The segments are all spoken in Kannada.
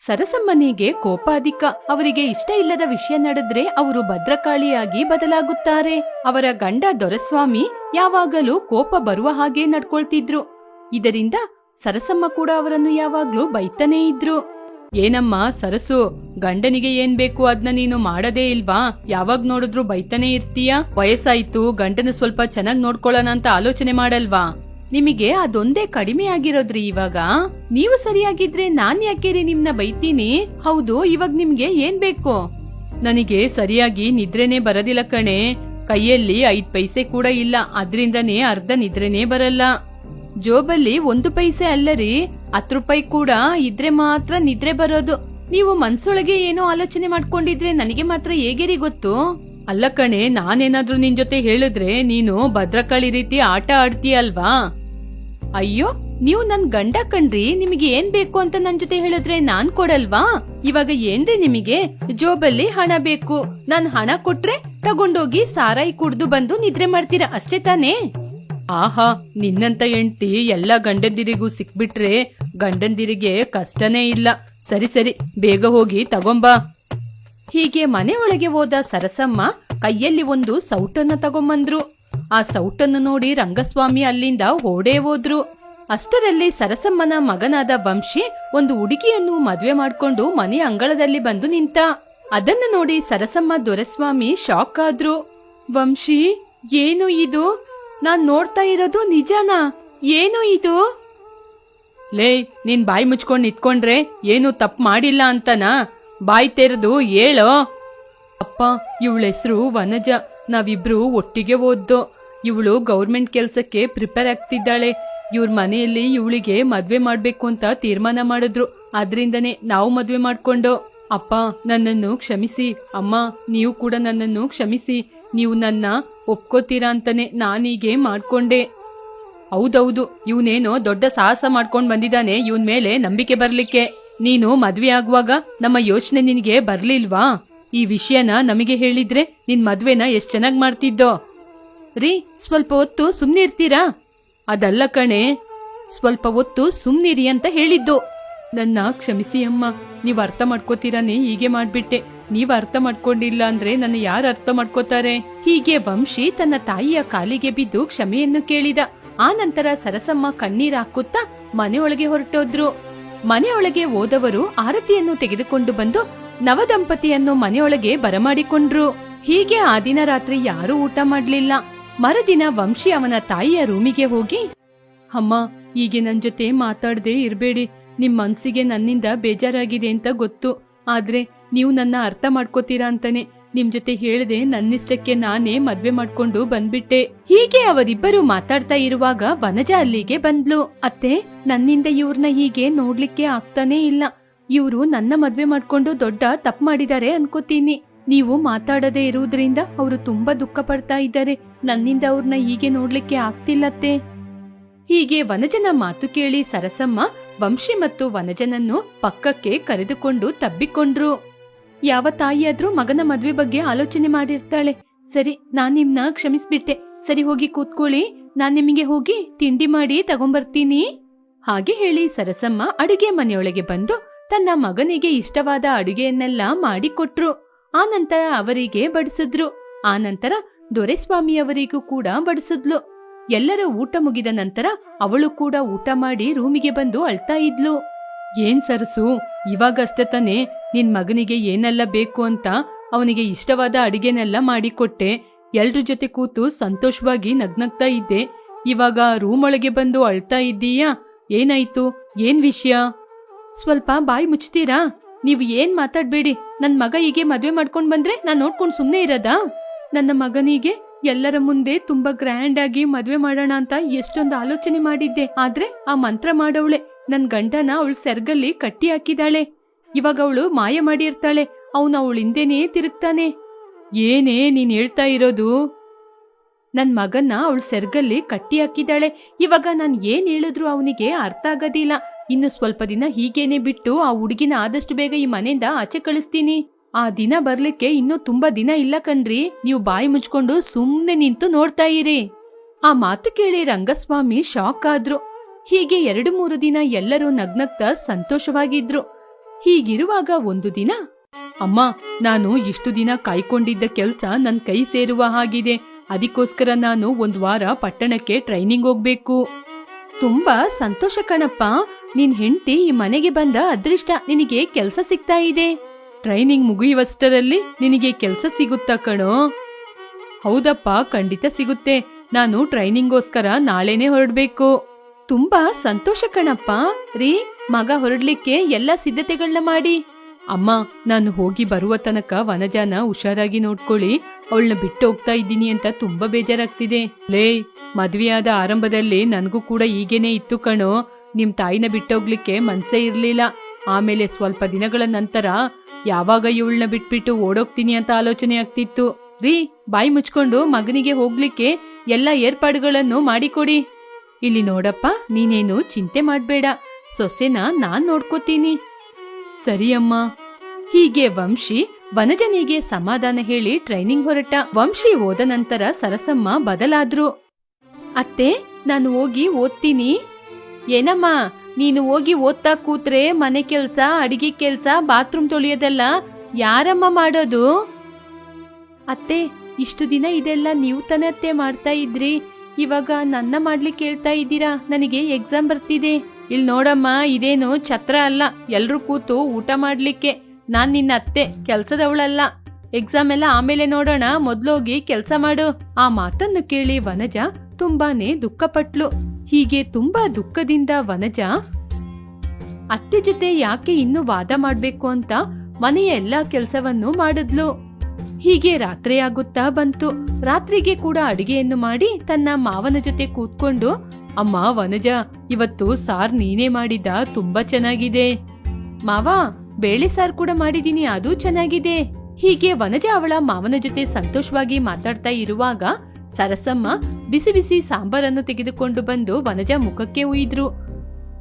ಸರಸಮ್ಮನಿಗೆ ಕೋಪ ಅಧಿಕ. ಅವರಿಗೆ ಇಷ್ಟ ಇಲ್ಲದ ವಿಷಯ ನಡೆದ್ರೆ ಅವರು ಭದ್ರಕಾಳಿಯಾಗಿ ಬದಲಾಗುತ್ತಾರೆ. ಅವರ ಗಂಡ ದೊರೆಸ್ವಾಮಿ ಯಾವಾಗಲೂ ಕೋಪ ಬರುವ ಹಾಗೆ ನಡ್ಕೊಳ್ತಿದ್ರು. ಇದರಿಂದ ಸರಸಮ್ಮ ಕೂಡ ಅವರನ್ನು ಯಾವಾಗ್ಲೂ ಬೈತಾನೇ ಇದ್ರು. ಏನಮ್ಮ ಸರಸು, ಗಂಡನಿಗೆ ಏನ್ ಬೇಕು ಅದ್ನ ನೀನು ಮಾಡದೇ ಇಲ್ವಾ? ಯಾವಾಗ ನೋಡಿದ್ರು ಬೈತಾನೆ ಇರ್ತೀಯ. ವಯಸ್ಸಾಯ್ತು, ಗಂಡನ ಸ್ವಲ್ಪ ಚೆನ್ನಾಗ್ ನೋಡ್ಕೊಳ್ಳೋಣ ಅಂತ ಆಲೋಚನೆ ಮಾಡಲ್ವಾ? ನಿಮಗೆ ಅದೊಂದೇ ಕಡಿಮೆ ಆಗಿರೋದ್ರಿ. ಇವಾಗ ನೀವು ಸರಿಯಾಗಿದ್ರೆ ನಾನ್ ಯಾಕೆರಿ ನಿಮ್ನ ಬೈತೀನಿ? ಹೌದು, ಇವಾಗ ನಿಮ್ಗೆ ಏನ್ ಬೇಕು? ನನಗೆ ಸರಿಯಾಗಿ ನಿದ್ರೆನೇ ಬರೋದಿಲ್ಲ ಕಣೆ. ಕೈಯಲ್ಲಿ 5 ಪೈಸೆ ಕೂಡ ಇಲ್ಲ, ಅದ್ರಿಂದನೇ ಅರ್ಧ ನಿದ್ರೆನೇ ಬರಲ್ಲ. ಜೋಬಲ್ಲಿ 1 ಪೈಸೆ ಅಲ್ಲರಿ, 10 ರೂಪಾಯಿ ಕೂಡ ಇದ್ರೆ ಮಾತ್ರ ನಿದ್ರೆ ಬರೋದು. ನೀವು ಮನ್ಸೊಳಗೆ ಏನೋ ಆಲೋಚನೆ ಮಾಡ್ಕೊಂಡಿದ್ರೆ ನನಗೆ ಮಾತ್ರ ಹೇಗೆರಿ ಗೊತ್ತು? ಅಲ್ಲ ಕಣೆ, ನಾನೇನಾದ್ರೂ ನಿನ್ ಜೊತೆ ಹೇಳಿದ್ರೆ ನೀನು ಭದ್ರಕಾಳಿ ರೀತಿ ಆಟ ಆಡ್ತೀಯ ಅಲ್ವಾ? ಅಯ್ಯೋ, ನೀವು ನನ್ ಗಂಡ ಕಣ್ರಿ, ನಿಮಗೆ ಏನ್ ಬೇಕು ಅಂತ ನನ್ ಜೊತೆ ಹೇಳಿದ್ರೆ ನಾನ್ ಕೊಡಲ್ವಾ? ಇವಾಗ ಏನ್ರಿ ನಿಮಗೆ? ಜೋಬಲ್ಲಿ ಹಣ ಬೇಕು, ನಾನ್ ಹಣ ಕೊಟ್ರೆ ತಗೊಂಡೋಗಿ ಸಾರಾಯಿ ಕುಡ್ದು ಬಂದು ನಿದ್ರೆ ಮಾಡ್ತೀರಾ, ಅಷ್ಟೇ ತಾನೇ? ಆಹಾ, ನಿನ್ನಂತ ಹೆಂಡ್ತಿ ಎಲ್ಲ ಗಂಡಂದಿರಿಗೂ ಸಿಕ್ಬಿಟ್ರೆ ಗಂಡಂದಿರಿಗೆ ಕಷ್ಟನೇ ಇಲ್ಲ. ಸರಿ ಸರಿ, ಬೇಗ ಹೋಗಿ ತಗೊಂಬಾ. ಹೀಗೆ ಮನೆ ಒಳಗೆ ಹೋದ ಸರಸಮ್ಮ ಕೈಯಲ್ಲಿ ಒಂದು ಸೌಟನ್ನ ತಗೊಂಬಂದ್ರು. ಆ ಸೌಟನ್ನು ನೋಡಿ ರಂಗಸ್ವಾಮಿ ಅಲ್ಲಿಂದ ಓಡೇ ಹೋದ್ರು. ಅಷ್ಟರಲ್ಲಿ ಸರಸಮ್ಮನ ಮಗನಾದ ವಂಶಿ ಒಂದು ಹುಡುಗಿಯನ್ನು ಮದ್ವೆ ಮಾಡ್ಕೊಂಡು ಮನೆ ಅಂಗಳದಲ್ಲಿ ಬಂದು ನಿಂತ. ಅದನ್ನು ನೋಡಿ ಸರಸಮ್ಮ ದೊರೆಸ್ವಾಮಿ ಶಾಕ್ ಆದ್ರು. ವಂಶಿ, ಏನು ಇದು? ನಾನ್ ನೋಡ್ತಾ ಇರೋದು ನಿಜನಾ? ಏನು ಇದು? ಲೇ, ನೀನ್ ಬಾಯಿ ಮುಚ್ಕೊಂಡ್ ನಿತ್ಕೊಂಡ್ರೆ ಏನು ತಪ್ಪು ಮಾಡಿಲ್ಲ ಅಂತನಾ? ಬಾಯಿ ತೆರೆದು ಹೇಳೋ. ಅಪ್ಪ, ಇವಳ ಹೆಸರು ವನಜ. ನಾವಿಬ್ರು ಒಟ್ಟಿಗೆ ಓದ್ದೋ. ಇವಳು ಗೌರ್ಮೆಂಟ್ ಕೆಲ್ಸಕ್ಕೆ ಪ್ರಿಪೇರ್ ಆಗ್ತಿದ್ದಾಳೆ. ಇವ್ರ ಮನೆಯಲ್ಲಿ ಇವಳಿಗೆ ಮದ್ವೆ ಮಾಡ್ಬೇಕು ಅಂತ ತೀರ್ಮಾನ ಮಾಡಿದ್ರು. ಅದ್ರಿಂದನೇ ನಾವು ಮದ್ವೆ ಮಾಡ್ಕೊಂಡು. ಅಪ್ಪ, ನನ್ನನ್ನು ಕ್ಷಮಿಸಿ. ಅಮ್ಮ, ನೀವು ಕೂಡ ನನ್ನನ್ನು ಕ್ಷಮಿಸಿ. ನೀವು ನನ್ನ ಒಪ್ಕೋತೀರಾ ಅಂತಾನೆ ನಾನೀಗೆ ಮಾಡ್ಕೊಂಡೆ. ಹೌದೌದು, ಇವನೇನೋ ದೊಡ್ಡ ಸಾಹಸ ಮಾಡ್ಕೊಂಡ್ ಬಂದಿದ್ದಾನೆ. ಇವನ್ ಮೇಲೆ ನಂಬಿಕೆ ಬರ್ಲಿಕ್ಕೆ. ನೀನು ಮದ್ವೆ ಆಗುವಾಗ ನಮ್ಮ ಯೋಚನೆ ನಿನಗೆ ಬರ್ಲಿಲ್ವಾ? ಈ ವಿಷಯನ ನಮಗೆ ಹೇಳಿದ್ರೆ ನಿನ್ ಮದ್ವೆನ ಎಷ್ಟ್ ಚೆನ್ನಾಗ್ ಮಾಡ್ತಿದ್ದೋ. ರೀ, ಸ್ವಲ್ಪ ಹೊತ್ತು ಸುಮ್ನಿರ್ತೀರಾ? ಅದಲ್ಲ ಕಣೆ, ಸ್ವಲ್ಪ ಹೊತ್ತು ಸುಮ್ನಿರಿ ಅಂತ ಹೇಳಿದ್ದು. ನನ್ನ ಕ್ಷಮಿಸಿ ಅಮ್ಮ, ನೀವ್ ಅರ್ಥ ಮಾಡ್ಕೋತೀರಾನೆ ಹೀಗೆ ಮಾಡ್ಬಿಟ್ಟೆ. ನೀವ್ ಅರ್ಥ ಮಾಡ್ಕೊಂಡಿಲ್ಲ ಅಂದ್ರೆ ನನ್ನ ಯಾರು ಅರ್ಥ ಮಾಡ್ಕೋತಾರೆ? ಹೀಗೆ ವಂಶಿ ತನ್ನ ತಾಯಿಯ ಕಾಲಿಗೆ ಬಿದ್ದು ಕ್ಷಮೆಯನ್ನು ಕೇಳಿದ. ಆ ನಂತರ ಸರಸಮ್ಮ ಕಣ್ಣೀರ್ ಹಾಕುತ್ತಾ ಮನೆಯೊಳಗೆ ಹೊರಟೋದ್ರು. ಮನೆಯೊಳಗೆ ಹೋದವರು ಆರತಿಯನ್ನು ತೆಗೆದುಕೊಂಡು ಬಂದು ನವದಂಪತಿಯನ್ನು ಮನೆಯೊಳಗೆ ಬರಮಾಡಿಕೊಂಡ್ರು. ಹೀಗೆ ಆ ದಿನ ರಾತ್ರಿ ಯಾರೂ ಊಟ ಮಾಡ್ಲಿಲ್ಲ. ಮರುದಿನ ವಂಶಿ ಅವನ ತಾಯಿಯ ರೂಮಿಗೆ ಹೋಗಿ, ಅಮ್ಮ, ಹೀಗೆ ನನ್ ಜೊತೆ ಮಾತಾಡದೆ ಇರ್ಬೇಡಿ. ನಿಮ್ ಮನ್ಸಿಗೆ ನನ್ನಿಂದ ಬೇಜಾರಾಗಿದೆ ಅಂತ ಗೊತ್ತು. ಆದ್ರೆ ನೀವು ನನ್ನ ಅರ್ಥ ಮಾಡ್ಕೋತೀರಾ ಅಂತಾನೆ ನಿಮ್ ಜೊತೆ ಹೇಳ್ದೆ ನನ್ನಿಷ್ಟಕ್ಕೆ ನಾನೇ ಮದ್ವೆ ಮಾಡ್ಕೊಂಡು ಬಂದ್ಬಿಟ್ಟೆ. ಹೀಗೆ ಅವರಿಬ್ಬರು ಮಾತಾಡ್ತಾ ಇರುವಾಗ ವನಜ ಅಲ್ಲಿಗೆ ಬಂದ್ಲು. ಅತ್ತೆ, ನನ್ನಿಂದ ಇವ್ರನ್ನ ಹೀಗೆ ನೋಡ್ಲಿಕ್ಕೆ ಆಗ್ತಾನೇ ಇಲ್ಲ. ಇವ್ರು ನನ್ನ ಮದ್ವೆ ಮಾಡ್ಕೊಂಡು ದೊಡ್ಡ ತಪ್ಪು ಮಾಡಿದ್ದಾರೆ ಅನ್ಕೋತೀನಿ. ನೀವು ಮಾತಾಡದೆ ಇರುವುದ್ರಿಂದ ಅವರು ತುಂಬಾ ದುಃಖ ಪಡ್ತಾ ಇದ್ದಾರೆ. ನನ್ನಿಂದ ಅವ್ರನ್ನ ಹೀಗೆ ನೋಡ್ಲಿಕ್ಕೆ ಆಗ್ತಿಲ್ಲತ್ತೆ. ಹೀಗೆ ವನಜನ ಮಾತು ಕೇಳಿ ಸರಸಮ್ಮ ವಂಶಿ ಮತ್ತು ವನಜನನ್ನು ಪಕ್ಕಕ್ಕೆ ಕರೆದುಕೊಂಡು ತಬ್ಬಿಕೊಂಡ್ರು. ಯಾವ ತಾಯಿಯಾದ್ರೂ ಮಗನ ಮದ್ವೆ ಬಗ್ಗೆ ಆಲೋಚನೆ ಮಾಡಿರ್ತಾಳೆ. ಸರಿ, ನಾನ್ ನಿಮ್ನ ಕ್ಷಮಿಸ್ಬಿಟ್ಟೆ. ಸರಿ, ಹೋಗಿ ಕೂತ್ಕೊಳ್ಳಿ, ನಾನ್ ನಿಮಗೆ ಹೋಗಿ ತಿಂಡಿ ಮಾಡಿ ತಗೊಂಬರ್ತೀನಿ. ಹಾಗೆ ಹೇಳಿ ಸರಸಮ್ಮ ಅಡುಗೆ ಮನೆಯೊಳಗೆ ಬಂದು ತನ್ನ ಮಗನಿಗೆ ಇಷ್ಟವಾದ ಅಡುಗೆಯನ್ನೆಲ್ಲ ಮಾಡಿಕೊಟ್ರು. ಆ ನಂತರ ಅವರಿಗೆ ಬಡಿಸಿದ್ರು. ಆ ನಂತರ ದೊರೆಸ್ವಾಮಿಯವರಿಗೂ ಕೂಡ ಬಡಿಸಿದ್ಲು. ಎಲ್ಲರ ಊಟ ಮುಗಿದ ನಂತರ ಅವಳು ಕೂಡ ಊಟ ಮಾಡಿ ರೂಮಿಗೆ ಬಂದು ಅಳ್ತಾ ಇದ್ಲು. ಏನ್ ಸರಸು, ಇವಾಗಷ್ಟೇ ತಾನೆ ನಿನ್ ಮಗನಿಗೆ ಏನೆಲ್ಲ ಬೇಕು ಅಂತ ಅವನಿಗೆ ಇಷ್ಟವಾದ ಅಡಿಗೆನೆಲ್ಲ ಮಾಡಿಕೊಟ್ಟೆ. ಎಲ್ರ ಜೊತೆ ಕೂತು ಸಂತೋಷವಾಗಿ ನಗ್ನಗ್ತಾ ಇದ್ದೆ. ಇವಾಗ ರೂಮ್ ಒಳಗೆ ಬಂದು ಅಳ್ತಾ ಇದ್ದೀಯಾ? ಏನಾಯ್ತು? ಏನ್ ವಿಷಯ? ಸ್ವಲ್ಪ ಬಾಯಿ ಮುಚ್ತೀರಾ? ನೀವು ಏನ್ ಮಾತಾಡ್ಬೇಡಿ. ನನ್ ಮಗ ಹೀಗೆ ಮದ್ವೆ ಮಾಡ್ಕೊಂಡ್ ಬಂದ್ರೆ ನಾನ್ ನೋಡ್ಕೊಂಡ್ ಸುಮ್ನೆ ಇರೋದಾ? ನನ್ನ ಮಗನಿಗೆ ಎಲ್ಲರ ಮುಂದೆ ತುಂಬಾ ಗ್ರ್ಯಾಂಡ್ ಆಗಿ ಮದ್ವೆ ಮಾಡೋಣ ಅಂತ ಎಷ್ಟೊಂದು ಆಲೋಚನೆ ಮಾಡಿದ್ದೆ. ಆದ್ರೆ ಆ ಮಂತ್ರ ಮಾಡವಳೆ ನನ್ ಗಂಡನ ಅವಳು ಸೆರ್ಗಲ್ಲಿ ಕಟ್ಟಿ ಹಾಕಿದಾಳೆ. ಇವಾಗ ಅವಳು ಮಾಯ ಮಾಡಿರ್ತಾಳೆ. ಅವನು ಅವಳು ಹಿಂದೆನೇ ತಿರುಗ್ತಾನೆ. ಏನೇ ನೀನ್ ಹೇಳ್ತಾ ಇರೋದು? ನನ್ ಮಗನ್ನ ಅವಳು ಸೆರ್ಗಲ್ಲಿ ಕಟ್ಟಿ ಹಾಕಿದಾಳೆ. ಇವಾಗ ನಾನ್ ಏನ್ ಹೇಳಿದ್ರು ಅವನಿಗೆ ಅರ್ಥ ಆಗೋದಿಲ್ಲ. ಇನ್ನು ಸ್ವಲ್ಪ ದಿನ ಹೀಗೇನೆ ಬಿಟ್ಟು ಆ ಹುಡುಗಿನ ಆದಷ್ಟು ಬೇಗ ಈ ಮನೆಯಿಂದ ಆಚೆ ಕಳಿಸ್ತೀನಿ. ಆ ದಿನ ಬರ್ಲಿಕ್ಕೆ ಇನ್ನೂ ತುಂಬಾ ದಿನ ಇಲ್ಲ ಕಣ್ರಿ. ನೀವು ಬಾಯಿ ಮುಚ್ಕೊಂಡು ಸುಮ್ನೆ ನಿಂತು ನೋಡ್ತಾ ಇರಿ. ಆ ಮಾತು ಕೇಳಿ ರಂಗಸ್ವಾಮಿ ಶಾಕ್ ಆದ್ರು. ಹೀಗೆ 2-3 ದಿನ ಎಲ್ಲರೂ ನಗ್ನಗ್ತಾ ಸಂತೋಷವಾಗಿದ್ರು. ಹೀಗಿರುವಾಗ ಒಂದು ದಿನ, ಅಮ್ಮ, ನಾನು ಇಷ್ಟು ದಿನ ಕಾಯ್ಕೊಂಡಿದ್ದ ಕೆಲ್ಸ ನನ್ ಕೈ ಸೇರುವ ಹಾಗಿದೆ. ಅದಕ್ಕೋಸ್ಕರ ನಾನು 1 ವಾರ ಪಟ್ಟಣಕ್ಕೆ ಟ್ರೈನಿಂಗ್ ಹೋಗ್ಬೇಕು. ತುಂಬಾ ಸಂತೋಷ ಕಣಪ್ಪ. ನಿನ್ ಹೆಂಡತಿ ಈ ಮನೆಗೆ ಬಂದ ಅದೃಷ್ಟ. ನಿನಗೆ ಕೆಲ್ಸ ಸಿಗ್ತಾ ಇದೆ. ಟ್ರೈನಿಂಗ್ ಮುಗಿಯುವಷ್ಟರಲ್ಲಿ ನಿನಗೆ ಕೆಲ್ಸ ಸಿಗುತ್ತಾ ಕಣೋ? ಹೌದಪ್ಪ, ಖಂಡಿತ ಸಿಗುತ್ತೆ. ನಾನು ಟ್ರೈನಿಂಗ್ಗೋಸ್ಕರ ನಾಳೆನೆ ಹೊರಡ್ಬೇಕು. ತುಂಬಾ ಸಂತೋಷ ಕಣಪ್ಪ. ರೀ, ಮಗ ಹೊರಡ್ಲಿಕ್ಕೆ ಎಲ್ಲ ಸಿದ್ಧತೆಗಳನ್ನ ಮಾಡಿ. ಅಮ್ಮ, ನಾನು ಹೋಗಿ ಬರುವ ತನಕ ವನಜಾನ ಹುಷಾರಾಗಿ ನೋಡ್ಕೊಳ್ಳಿ. ಅವಳನ್ನ ಬಿಟ್ಟು ಹೋಗ್ತಾ ಇದ್ದೀನಿ ಅಂತ ತುಂಬಾ ಬೇಜಾರಾಗ್ತಿದೆ. ಲೇ, ಮದ್ವೆಯಾದ ಆರಂಭದಲ್ಲಿ ನನ್ಗೂ ಕೂಡ ಹೀಗೇನೆ ಇತ್ತು ಕಣೋ. ನಿಮ್ ತಾಯಿನ ಬಿಟ್ಟೋಗ್ಲಿಕ್ಕೆ ಮನ್ಸೇ ಇರ್ಲಿಲ್ಲ. ಆಮೇಲೆ ಸ್ವಲ್ಪ ದಿನಗಳ ನಂತರ ಯಾವಾಗ ಇವಳನ್ನ ಬಿಟ್ಬಿಟ್ಟು ಓಡೋಗ್ತೀನಿ ಅಂತ ಆಲೋಚನೆ ಆಗ್ತಿತ್ತು. ರೀ, ಬಾಯಿ ಮುಚ್ಕೊಂಡು ಮಗನಿಗೆ ಹೋಗ್ಲಿಕ್ಕೆ ಎಲ್ಲ ಏರ್ಪಾಡುಗಳನ್ನು ಮಾಡಿಕೊಡಿ. ಇಲ್ಲಿ ನೋಡಪ್ಪ, ನೀನೇನು ಚಿಂತೆ ಮಾಡ್ಬೇಡ. ಸೊಸೆನ ನಾನ್ ನೋಡ್ಕೋತೀನಿ. ಸರಿ ಅಮ್ಮ. ಹೀಗೆ ವಂಶಿ ವನಜನಿಗೆ ಸಮಾಧಾನ ಹೇಳಿ ಟ್ರೈನಿಂಗ್ ಹೊರಟ. ವಂಶಿ ಹೋದ ನಂತರ ಸರಸಮ್ಮ ಬದಲಾದ್ರು. ಅತ್ತೆ, ನಾನು ಹೋಗಿ ಓದ್ತೀನಿ. ಏನಮ್ಮ, ನೀನು ಹೋಗಿ ಓದ್ತಾ ಕೂತ್ರೆ ಮನೆ ಕೆಲ್ಸ, ಅಡಿಗೆ ಕೆಲ್ಸ, ಬಾತ್ರೂಮ್ ತೊಳೆಯೋದೆಲ್ಲ ಯಾರಮ್ಮ ಮಾಡೋದು? ಅತ್ತೆ, ಇಷ್ಟು ದಿನ ಇದೆಲ್ಲ ನೀವು ತಾನೇ ಅತ್ತೆ ಮಾಡ್ತಾ ಇದ್ರಿ. ಇವಾಗ ನನ್ನ ಮಾಡ್ಲಿಕ್ಕೆ ಹೇಳ್ತಾ ಇದ್ದೀರಾ? ನನಗೆ ಎಕ್ಸಾಮ್ ಬರ್ತಿದೆ. ಇಲ್ಲಿ ನೋಡಮ್ಮ, ಇದೇನು ಛತ್ರ ಅಲ್ಲ ಎಲ್ರೂ ಕೂತು ಊಟ ಮಾಡ್ಲಿಕ್ಕೆ. ನಾನ್ ನಿನ್ನ ಅತ್ತೆ, ಕೆಲ್ಸದವಳಲ್ಲ. ಎಕ್ಸಾಮ್ ಎಲ್ಲ ಆಮೇಲೆ ನೋಡೋಣ, ಮೊದ್ಲೋಗಿ ಕೆಲ್ಸ ಮಾಡು. ಆ ಮಾತನ್ನು ಕೇಳಿ ವನಜ ತುಂಬಾನೇ ದುಃಖಪಟ್ಲು. ಹೀಗೆ ತುಂಬಾ ದುಃಖದಿಂದ ವನಜ ಅತ್ತೆ ಜೊತೆ ಯಾಕೆ ಇನ್ನು ವಾದ ಮಾಡ್ಬೇಕು ಅಂತ ಮನೆಯ ಎಲ್ಲಾ ಕೆಲ್ಸವನ್ನು ಮಾಡಿದ್ಲು. ಹೀಗೆ ರಾತ್ರಿಯಾಗುತ್ತಾ ಬಂತು. ರಾತ್ರಿಗೆ ಕೂಡ ಅಡಿಗೆಯನ್ನು ಮಾಡಿ ತನ್ನ ಮಾವನ ಜೊತೆ ಕೂತ್ಕೊಂಡು, ಅಮ್ಮ ವನಜ, ಇವತ್ತು ಸಾರ್ ನೀನೇ ಮಾಡಿದ, ತುಂಬಾ ಚೆನ್ನಾಗಿದೆ. ಮಾವ, ಬೇಳೆ ಸಾರ್ ಕೂಡ ಮಾಡಿದೀನಿ, ಅದು ಚೆನ್ನಾಗಿದೆ. ಹೀಗೆ ವನಜ ಅವಳ ಮಾವನ ಜೊತೆ ಸಂತೋಷವಾಗಿ ಮಾತಾಡ್ತಾ ಇರುವಾಗ ಸರಸಮ್ಮ ಬಿಸಿ ಬಿಸಿ ಸಾಂಬಾರನ್ನು ತೆಗೆದುಕೊಂಡು ಬಂದು ವನಜ ಮುಖಕ್ಕೆ ಉಯ್ದ್ರು.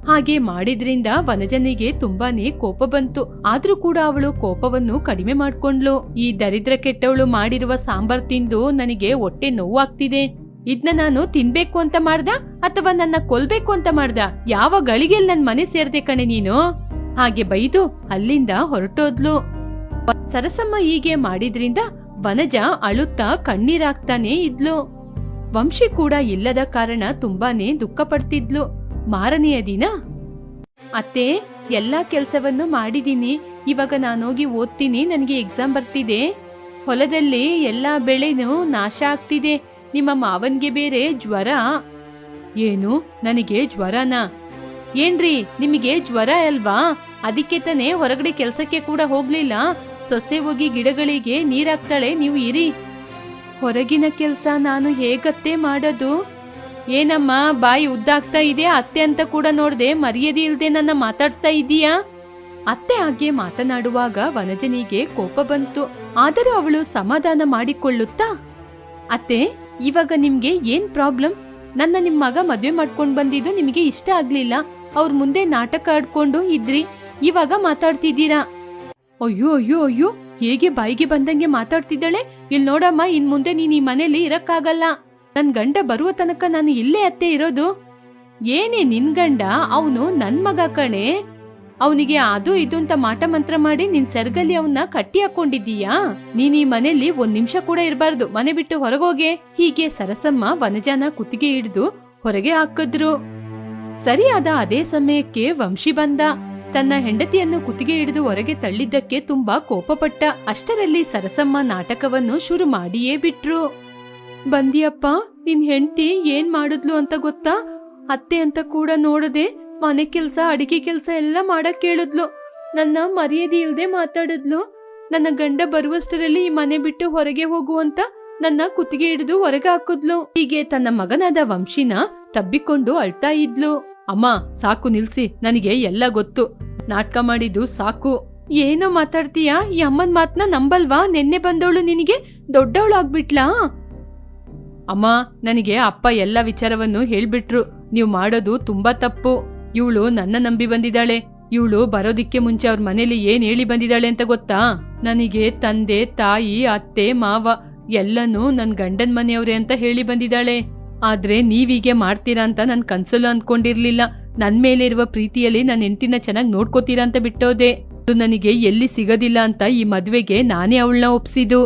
ಹಾಗೆ ಮಾಡಿದ್ರಿಂದ ವನಜನಿಗೆ ತುಂಬಾನೇ ಕೋಪ ಬಂತು. ಆದ್ರೂ ಕೂಡ ಅವಳು ಕೋಪವನ್ನು ಕಡಿಮೆ ಮಾಡ್ಕೊಂಡ್ಲು. ಈ ದರಿದ್ರ ಕೆಟ್ಟವಳು ಮಾಡಿರುವ ಸಾಂಬಾರ್ ತಿಂದು ನನಗೆ ಹೊಟ್ಟೆ ನೋವಾಗ್ತಿದೆ. ಇದ್ನ ನಾನು ತಿನ್ಬೇಕು ಅಂತ ಮಾಡ್ದ ಅಥವಾ ನನ್ನ ಕೊಲ್ಬೇಕು ಅಂತ ಮಾಡ್ದ? ಯಾವ ಗಳಿಗೆಲ್ ನನ್ ಮನೆ ಸೇರ್ದೆ ಕಣೆ ನೀನು? ಹಾಗೆ ಬೈದು ಅಲ್ಲಿಂದ ಹೊರಟೋದ್ಲು. ಸರಸಮ್ಮ ಹೀಗೆ ಮಾಡಿದ್ರಿಂದ ವನಜ ಅಳುತ್ತಾ ಕಣ್ಣೀರಾಗ್ತಾನೆ ಇದ್ಲು. ವಂಶಿ ಕೂಡ ಇಲ್ಲದ ಕಾರಣ ತುಂಬಾನೇ ದುಃಖ ಪಡ್ತಿದ್ಲು. ಮಾರನೆಯ ದಿನ, ಅತ್ತೆ, ಎಲ್ಲಾ ಕೆಲ್ಸವನ್ನು ಮಾಡಿದೀನಿ. ಇವಾಗ ನಾನೋಗಿ ಓದ್ತೀನಿ. ನನಗೆ ಎಕ್ಸಾಮ್ ಬರ್ತಿದೆ. ಹೊಲದಲ್ಲಿ ಎಲ್ಲಾ ಬೆಳೆನೂ ನಾಶ ಆಗ್ತಿದೆ. ನಿಮ್ಮ ಮಾವನ್ಗೆ ಬೇರೆ ಜ್ವರ. ಏನು, ನನಗೆ ಜ್ವರನಾ? ಏನ್ರಿ, ನಿಮಗೆ ಜ್ವರ ಅಲ್ವಾ? ಅದಕ್ಕೆ ತಾನೇ ಹೊರಗಡೆ ಕೆಲ್ಸಕ್ಕೆ ಕೂಡ ಹೋಗ್ಲಿಲ್ಲ. ಸೊಸೆ ಹೋಗಿ ಗಿಡಗಳಿಗೆ ನೀರಾಕ್ತಾಳೆ, ನೀವು ಇರಿ. ಹೊರಗಿನ ಕೆಲ್ಸ ನಾನು ಹೇಗತ್ತೆ ಮಾಡೋದು? ಏನಮ್ಮ ಬಾಯಿ ಉದ್ದಾಗ್ತಾ ಇದೆ? ಅತ್ತೆ ಅಂತ ಕೂಡ ನೋಡ್ದೆ ಮರ್ಯಾದೆ ಇಲ್ದೆ ನನ್ನ ಮಾತಾಡ್ಸ್ತಾ ಇದೀಯಾ? ಅತ್ತೆ ಹಾಗೆ ಮಾತನಾಡುವಾಗ ವನಜನಿಗೆ ಕೋಪ ಬಂತು. ಆದರೂ ಅವಳು ಸಮಾಧಾನ ಮಾಡಿಕೊಳ್ಳುತ್ತಾ, ಅತ್ತೆ, ಇವಾಗ ನಿಮ್ಗೆ ಏನ್ ಪ್ರಾಬ್ಲಮ್? ನನ್ನ ನಿಮ್ ಮಗ ಮದ್ವೆ ಮಾಡ್ಕೊಂಡ್ ಬಂದಿದ್ದು ನಿಮಗೆ ಇಷ್ಟ ಆಗ್ಲಿಲ್ಲ. ಅವ್ರ ಮುಂದೆ ನಾಟಕ ಆಡ್ಕೊಂಡು ಇದ್ರಿ, ಇವಾಗ ಮಾತಾಡ್ತಿದ್ದೀರಾ. ಅಯ್ಯೋ ಅಯ್ಯೋ ಅಯ್ಯೋ, ಹೇಗೆ ಬಾಯಿಗೆ ಬಂದಂಗೆ ಮಾತಾಡ್ತಿದ್ದಾಳೆ. ಇಲ್ ನೋಡಮ್ಮ, ಇನ್ ಮುಂದೆ ನೀನ್ ಈ ಮನೇಲಿ ಇರಕ್ಕಾಗಲ್ಲ. ನನ್ ಗಂಡ ಬರುವ ತನಕ ನಾನು ಇಲ್ಲೇ ಅತ್ತೆ ಇರೋದು. ಏನೇ ನಿನ್ ಗಂಡ? ಅವನು ನನ್ ಮಗ ಕಣೆ. ಅವನಿಗೆ ಅದು ಇದು ಅಂತ ಮಾಟ ಮಂತ್ರ ಮಾಡಿ ನಿನ್ ಸೆರ್ಗಲ್ಲಿ ಅವನ್ನ ಕಟ್ಟಿ ಹಾಕೊಂಡಿದ್ದೀಯಾ? ನೀನ್ ಈ ಮನೇಲಿ 1 ನಿಮಿಷ ಕೂಡ ಇರಬಾರ್ದು. ಮನೆ ಬಿಟ್ಟು ಹೊರಗೋಗೆ. ಹೀಗೆ ಸರಸಮ್ಮ ವನಜಾನ ಕುತ್ತಿಗೆ ಹಿಡಿದು ಹೊರಗೆ ಹಾಕಿದ್ರು. ಸರಿಯಾದ ಅದೇ ಸಮಯಕ್ಕೆ ವಂಶಿ ಬಂದ. ತನ್ನ ಹೆಂಡತಿಯನ್ನು ಕುತ್ತಿಗೆ ಹಿಡಿದು ಹೊರಗೆ ತಳ್ಳಿದ್ದಕ್ಕೆ ತುಂಬಾ ಕೋಪಪಟ್ಟ. ಅಷ್ಟರಲ್ಲಿ ಸರಸಮ್ಮ ನಾಟಕವನ್ನು ಶುರು ಮಾಡಿಯೇ ಬಿಟ್ರು. ಬಂದಿಯಪ್ಪ, ನಿನ್ ಹೆಂಡತಿ ಏನ್ ಮಾಡಿದ್ಲು ಅಂತ ಗೊತ್ತಾ? ಅತ್ತೆ ಅಂತ ಕೂಡ ನೋಡದೆ ಮನೆ ಕೆಲ್ಸ, ಅಡಿಗೆ ಕೆಲ್ಸ ಎಲ್ಲ ಮಾಡಕ್ ಕೇಳಿದ್ಲು. ನನ್ನ ಮರ್ಯಾದೆ ಇಲ್ದೆ ಮಾತಾಡಿದ್ಲು. ನನ್ನ ಗಂಡ ಬರುವಷ್ಟರಲ್ಲಿ ಈ ಮನೆ ಬಿಟ್ಟು ಹೊರಗೆ ಹೋಗುವಂತ ನನ್ನ ಕುತ್ತಿಗೆ ಹಿಡಿದು ಹೊರಗೆ ಹಾಕಿದ್ಲು. ಹೀಗೆ ತನ್ನ ಮಗನಾದ ವಂಶಿನ ತಬ್ಬಿಕೊಂಡು ಅಳ್ತಾ ಇದ್ಲು. ಅಮ್ಮ, ಸಾಕು ನಿಲ್ಸಿ, ನನಗೆ ಎಲ್ಲ ಗೊತ್ತು. ನಾಟಕ ಮಾಡಿದ್ದು ಸಾಕು. ಏನೋ ಮಾತಾಡ್ತೀಯಾ? ಈ ಅಮ್ಮನ್ ಮಾತ್ನ ನಂಬಲ್ವಾ? ನೆನ್ನೆ ಬಂದವಳು ನಿನಗೆ ದೊಡ್ಡವಳಾಗ್ಬಿಟ್ಲಾ? ಅಮ್ಮ, ನನಗೆ ಅಪ್ಪ ಎಲ್ಲ ವಿಚಾರವನ್ನು ಹೇಳ್ಬಿಟ್ರು. ನೀವು ಮಾಡೋದು ತುಂಬಾ ತಪ್ಪು. ಇವಳು ನನ್ನ ನಂಬಿ ಬಂದಿದ್ದಾಳೆ. ಇವಳು ಬರೋದಿಕ್ಕೆ ಮುಂಚೆ ಅವ್ರ ಮನೇಲಿ ಏನ್ ಹೇಳಿ ಬಂದಿದ್ದಾಳೆ ಅಂತ ಗೊತ್ತಾ? ನನಗೆ ತಂದೆ, ತಾಯಿ, ಅತ್ತೆ, ಮಾವ ಎಲ್ಲನೂ ನನ್ ಗಂಡನ್ ಮನೆಯವ್ರೆ ಅಂತ ಹೇಳಿ ಬಂದಿದ್ದಾಳೆ. ಆದ್ರೆ ನೀವೀಗೆ ಮಾಡ್ತೀರಾ ಅಂತ ನನ್ ಕನ್ಸಲು ಅನ್ಕೊಂಡಿರ್ಲಿಲ್ಲ. ನನ್ ಮೇಲೆ ಇರುವ ಪ್ರೀತಿಯಲ್ಲಿ ನನ್ನ ಹೆಂಡತಿನ ಚೆನ್ನಾಗಿ ನೋಡ್ಕೋತೀರಾ ಅಂತ ಬಿಟ್ಟೋದೆ. ನನಗೆ ಎಲ್ಲಿ ಸಿಗೋದಿಲ್ಲ ಅಂತ ಈ ಮದ್ವೆಗೆ ನಾನೇ ಅವಳನ್ನ ಒಪ್ಸಿದ್ದು.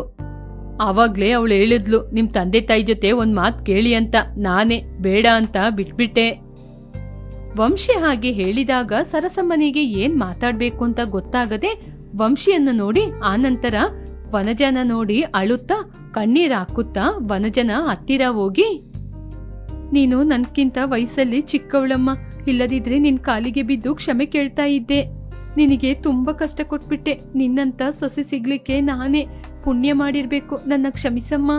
ಆವಾಗ್ಲೇ ಅವಳು ಹೇಳಿದ್ಲು ನಿಮ್ ತಂದೆ ತಾಯಿ ಜೊತೆ ಒಂದ್ ಮಾತ್ ಕೇಳಿ ಅಂತ. ನಾನೇ ಬೇಡ ಅಂತ ಬಿಟ್ಬಿಟ್ಟೆ. ವಂಶಿ ಹಾಗೆ ಹೇಳಿದಾಗ ಸರಸಮ್ಮನಿಗೆ ಏನ್ ಮಾತಾಡ್ಬೇಕು ಅಂತ ಗೊತ್ತಾಗದೆ ವಂಶಿಯನ್ನು ನೋಡಿ ಆನಂತರ ವನಜನ ನೋಡಿ ಅಳುತ್ತಾ ಕಣ್ಣೀರ್ ಹಾಕುತ್ತಾ ವನಜನ ಹತ್ತಿರ ಹೋಗಿ, ನೀನು ನನ್ಕಿಂತ ವಯಸ್ಸಲ್ಲಿ ಚಿಕ್ಕವಳಮ್ಮ, ಇಲ್ಲದಿದ್ರೆ ನಿನ್ ಕಾಲಿಗೆ ಬಿದ್ದು ಕ್ಷಮೆ ಕೇಳ್ತಾ ಇದ್ದೆ. ನಿನಗೆ ತುಂಬಾ ಕಷ್ಟ ಕೊಟ್ಬಿಟ್ಟೆ. ನಿನ್ನಂತ ಸೊಸೆ ಸಿಗ್ಲಿಕ್ಕೆ ನಾನೇ ಪುಣ್ಯ ಮಾಡಿರ್ಬೇಕು. ನನ್ನ ಕ್ಷಮಿಸಮ್ಮ.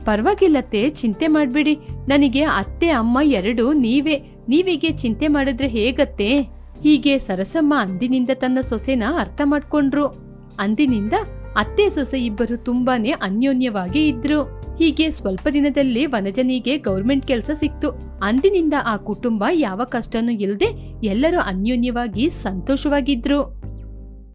ಪರವಾಗಿಲ್ಲತ್ತೆ, ಚಿಂತೆ ಮಾಡ್ಬಿಡಿ. ನನಗೆ ಅತ್ತೆ ಅಮ್ಮ ಎರಡು ನೀವೀಗೆ ಚಿಂತೆ ಮಾಡಿದ್ರೆ ಹೇಗತ್ತೆ? ಹೀಗೆ ಸರಸಮ್ಮ ಅಂದಿನಿಂದ ತನ್ನ ಸೊಸೆನ ಅರ್ಥ ಮಾಡ್ಕೊಂಡ್ರು. ಅಂದಿನಿಂದ ಅತ್ತೆ ಸೊಸೆ ಇಬ್ಬರು ತುಂಬಾನೇ ಅನ್ಯೋನ್ಯವಾಗಿ ಇದ್ರು. ಹೀಗೆ ಸ್ವಲ್ಪ ದಿನದಲ್ಲಿ ವನಜನಿಗೆ ಗೌರ್ಮೆಂಟ್ ಕೆಲಸ ಸಿಕ್ತು. ಅಂದಿನಿಂದ ಆ ಕುಟುಂಬ ಯಾವ ಕಷ್ಟನೂ ಇಲ್ಲದೆ ಎಲ್ಲರೂ ಅನ್ಯೋನ್ಯವಾಗಿ ಸಂತೋಷವಾಗಿದ್ರು.